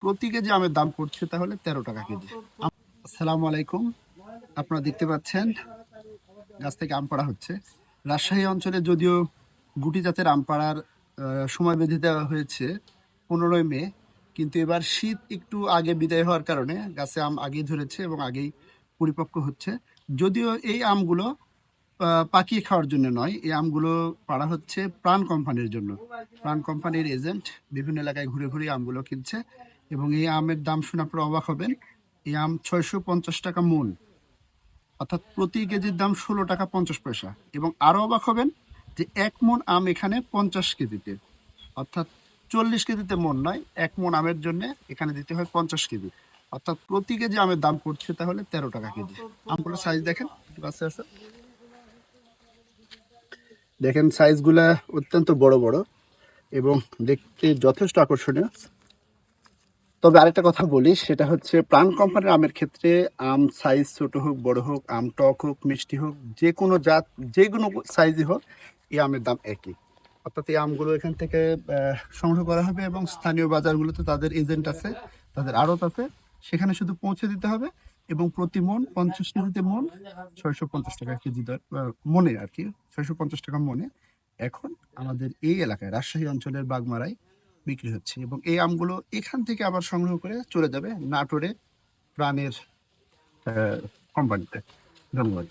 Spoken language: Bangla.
প্রতি কেজি আমের দাম পড়ছে তাহলে 13 টাকা কেজি। আসসালামু আলাইকুম। আপনারা দেখতে পাচ্ছেন গাছ থেকে আম পাড়া হচ্ছে। রাজশাহী অঞ্চলে যদিও গুটি জাতের আম পাড়ার সময় বেঁধে দেওয়া হয়েছে 15 মে, কিন্তু এবার শীত একটু আগে বিদায় হওয়ার কারণে গাছে আম আগেই ধরেছে এবং আগেই পরিপক্ক হচ্ছে। যদিও এই আমগুলো পাকিয়ে খাওয়ার জন্য নয়, এই আমগুলো পাড়া হচ্ছে প্রাণ কোম্পানির জন্য। প্রাণ কোম্পানির এজেন্ট বিভিন্ন এলাকায় ঘুরে ঘুরে আমগুলো কিনছে এবং এই আমের দাম শুনে আপনারা অবাক হবেন। এই আম 650 টাকা মন, অর্থাৎ প্রতি কেজির দাম 16 টাকা 50 পয়সা। এবং আরো অবাক হবেন যে 1 মন আম এখানে 50 কেজিতে, অর্থাৎ 40 কেজিতে মন নয়, 1 মন আমের জন্য এখানে দিতে হয় 50 কেজি, অর্থাৎ প্রতি কেজি আমের দাম পড়ছে তাহলে 13 টাকা কেজি। আমগুলো সাইজ দেখেন, আছে আছে দেখেন, সাইজগুলা অত্যন্ত বড় বড় এবং দেখতে যথেষ্ট আকর্ষণীয়। তবে আরেকটা কথা বলি, সেটা হচ্ছে প্রাণ কোম্পানির আমের ক্ষেত্রে আম সাইজ ছোট হোক বড় হোক, আম টক হোক মিষ্টি হোক, যে কোনো জাত যে কোনো সাইজই হোক, এই আমের দাম একই। অর্থাৎ এই আমগুলো এখান থেকে সংগ্রহ করা হবে এবং স্থানীয় বাজারগুলোতে তাদের এজেন্ট আছে, তাদের আড়ত আছে, সেখানে শুধু পৌঁছে দিতে হবে এবং প্রতি মন 50 কেজিতে মন 650 টাকা কেজি দর মনে আর কি, 650 টাকা মনে এখন আমাদের এই এলাকায় রাজশাহী অঞ্চলের বাগমারায় বিক্রি হচ্ছে। এবং এই আমগুলো এখান থেকে আবার সংগ্রহ করে চলে যাবে নাটোরে প্রাণের কোম্পানিতে। ধন্যবাদ।